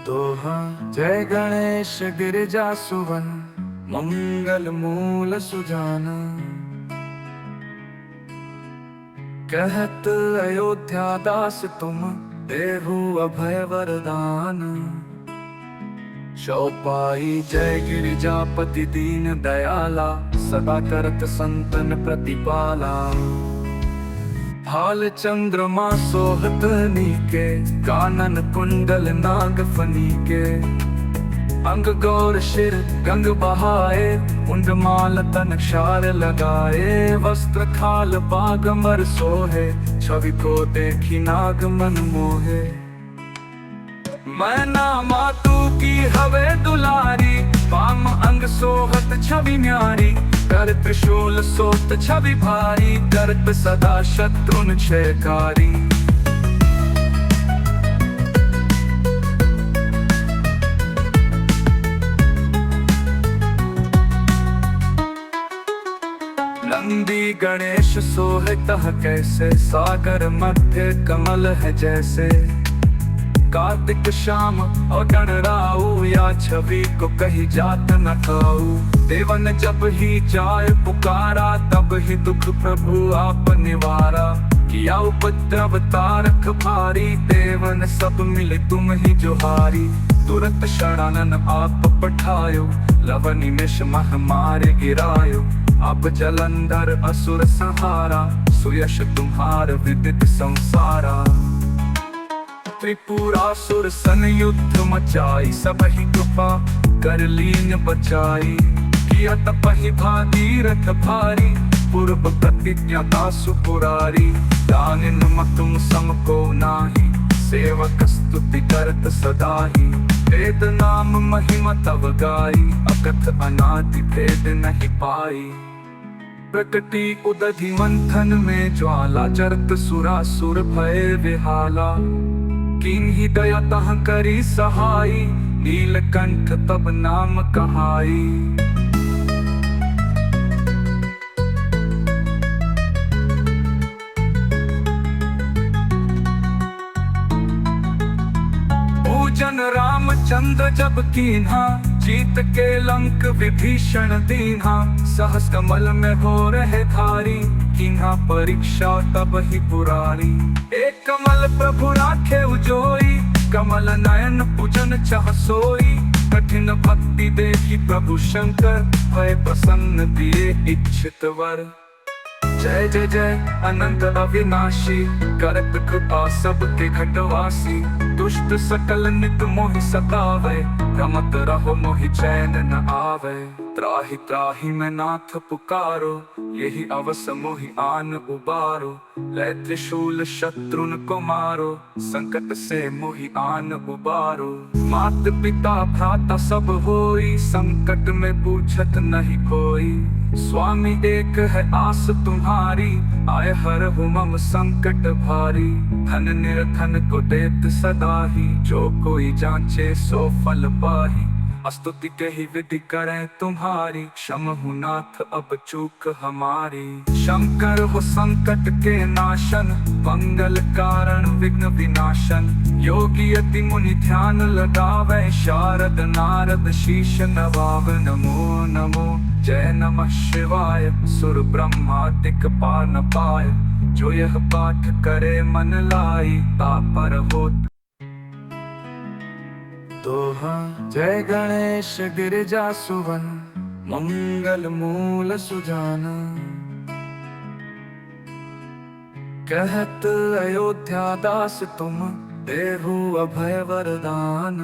दोहा जय गणेश गिरिजा सुवन मंगल मूल सुजान। कहत अयोध्या दास तुम देहु अभय वरदान। चौपाई जय गिरिजापति दीन दयाला, सदा करत संतन प्रतिपाला। हाल चंद्रमा सोहत नीके, कानन कुंडल नाग फनीके। अंग गौर शिर गंग बहाए, उंड माल तन क्षार लगाए। वस्त्र खाल बाग मर सोहे, छवि को देखी नाग मन मोहे। मैना मातू की हवे दुलारी, पाम अंग सोहत छवि न्यारी। कर त्रिशूल सोत छवि भारी, करत सदा शत्रुन क्षयकारी। नंदी गणेश सोहे तह कैसे, सागर मध्य कमल है जैसे। कार्तिक श्याम और गणराऊ, या छवि को कही जात न काऊ। देवन जब ही जाए पुकारा, तब ही दुख प्रभु आप निवारा। किया उपद्रव तारक भारी, देवन सब मिले तुम ही जोहारी। तुरंत शरणन आप पठायो, लवनी निश मह मारे गिरायो। अब जलंधर असुर संहारा, सुयश तुम्हार विदित संसारा। त्रिपुरासुर सन युद्ध मचाई, सब ही कृपा कर लीन बचाई। किया तपहि भागीरथ भारी, पूर्व प्रतिज्ञा दासु पुरारी। दानिन तुम सम को नाही, सेवक स्तुति करत सदाही। वेद नाम महिमा तव गाई, अकथ अनादि भेद नहीं पाई। प्रकृति उदधि मंथन में ज्वाला, जरत सुरासुर भय विहाला। किन्हीं दया तह करी सहाई, नीलकंठ तब नाम कहाई। पूजन रामचंद्र जब कीन्हा, जीत के लंक विभीषण दीन्हा। सहस कमल में हो रहे धारी, किन्हा परीक्षा तब ही पुरारी। एक कमल प्रभु राखे उजोई, कमल नयन पूजन चाह सोई। कठिन भक्ति देखी प्रभु शंकर, भय प्रसन्न दिए इच्छित वर। जय जय जय अनंत अविनाशी, करत कृपा सबके घटवासी। दुष्ट सकल नित मोहि सतावे, रमत रहो मोहि चैन न आवे। त्राहि त्राहि मैं नाथ पुकारो, यही अवस मोहि आन उबारो। लै त्रिशूल शत्रुन को मारो, संकट से मोहि आन उबारो। मात पिता भ्राता सब होई, संकट में पूछत नहीं कोई। स्वामी एक है आस तुम्हारी, आए हर मम संकट भारी। धन निर्धन को देत सदा ही, जो कोई जांचे सो फल पाही। स्तुति के ही विधि करें तुम्हारी, क्षमहु नाथ अब चूक हमारी। शंकर हो संकट के नाशन, मंगल कारण विघ्न विनाशन। योगी यति मुनि ध्यान लगावे, शारद नारद शीश नवावे। नमो नमो जय नमः शिवाय, सुर ब्रह्मादिक पार न पाए। जो यह पाठ करे मन लाई, तापर होत। दोहा जय गणेश गिरिजा सुवन मंगल मूल सुजान। कहत अयोध्या दास तुम देहु अभय वरदान।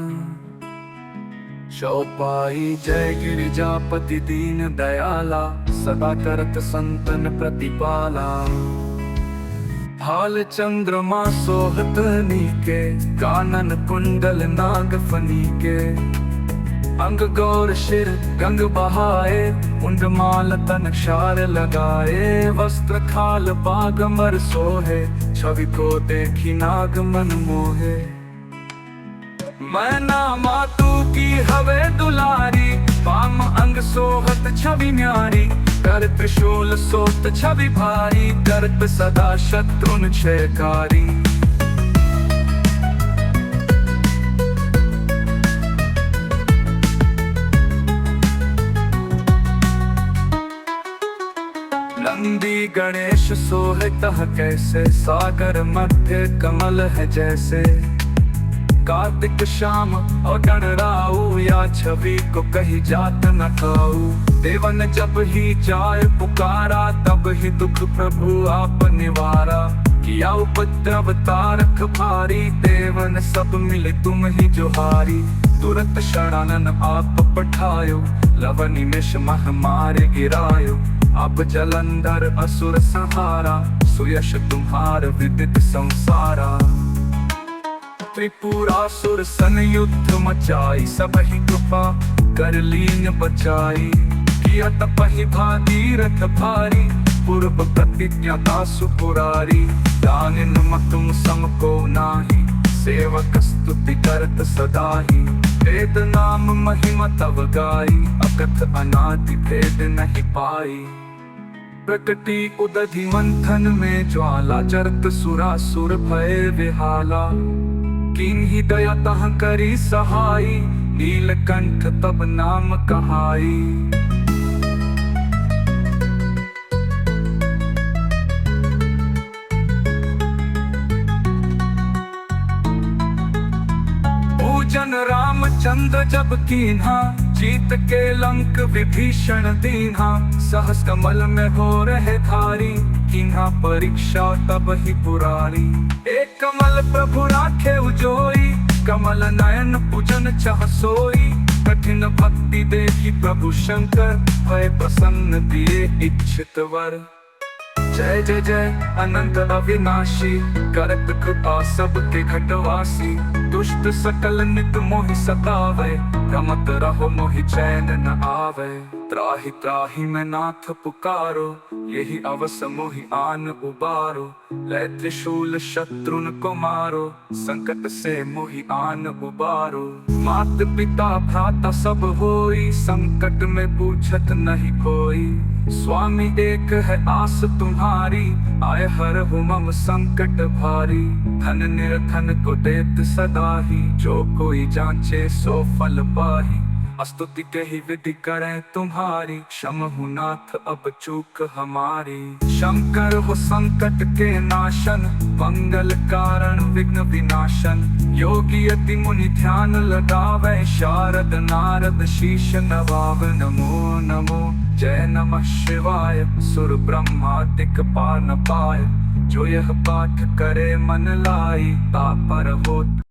चौपाई जय गिरिजापति दीन दयाला, सदा करत संतन प्रतिपाला। हाल चंद्रमा सोहत नीके, कानन कुंडल नाग फनीके। अंग गौर शिर गंग बहाए, उंड माल तन क्षार लगाए। वस्त्र खाल बाग मर सोहे, छवि को देखी नाग मन मोहे। मैना मातू की हवे दुलारी, पाम अंग सोहत छवि न्यारी। कर त्रिशूल सोत छवि भारी, करत सदा शत्रुन क्षयकारी। यश सोहे तह कैसे, सागर मध्य कमल है जैसे। कार्तिक श्याम और गणराऊ, या छवि को कही जात न खाऊ। देवन जब ही जाय पुकारा, तब ही दुख प्रभु आप निवारा। किया उपद्रव तारक भारी, देवन सब मिले तुम ही जोहारी। तुरत शरणन आप पठायो, लव निमेष मह मारे गिरायो। अब जलंधर असुर संहारा, सुयश तुम्हार विदित संसारा। त्रिपुरासुर सन युद्ध मचाई, सब ही कृपा कर लीन बचाई। किया तपहि भागीरथ भारी, पूर्व प्रतिज्ञा दासु पुरारी। दानिन तुम सम को नाही, सेवक स्तुति करत सदाही। वेद नाम महिमा तव गाई, अकथ अनादि भेद नहीं पाई। प्रकटी उदधि मंथन में ज्वाला, जरत सुरासुर भय विहाला। किन्ही दया तह करी सहाई, नीलकंठ तब नाम कहाई। जन रामचंद्र जब कीन्हा, जीत के लंक विभीषण दीन्हा। सहस कमल में हो रहे धारी, कीन्हा परीक्षा तब ही पुरारी। एक कमल प्रभु राखे उजोई, कमल नयन पूजन चाह सोई। कठिन भक्ति देखी प्रभु शंकर, भय प्रसन्न दिए इच्छित वर। जय जय जय अनंत अविनाशी, करत कृपा सबके घटवासी। दुष्ट सकल नित मोहि सतावे, रमत रहो मोहि चैन न आवे। त्राहि त्राहि मैं नाथ पुकारो, यही अवस मोहि आन उबारो। लै त्रिशूल शत्रुन को मारो, संकट से मोहि आन उबारो। मात पिता भ्राता सब होई, संकट में पूछत नहीं कोई। स्वामी एक है आस तुम्हारी, आय हर मम संकट भारी। धन निर्धन को देत सदा ही, जो कोई जांचे सो फल पाही। स्तुति के ही विधि करें तुम्हारी, क्षमहु नाथ अब चूक हमारी। शंकर हो संकट के नाशन, मंगल कारण विघ्न विनाशन। योगी यति मुनि ध्यान लगावे, शारद नारद शीश नवाव। नमो नमो जय नमः शिवाय, सुर ब्रह्मादिक पार न पाए। जो यह पाठ करे मन लाई, तापर होत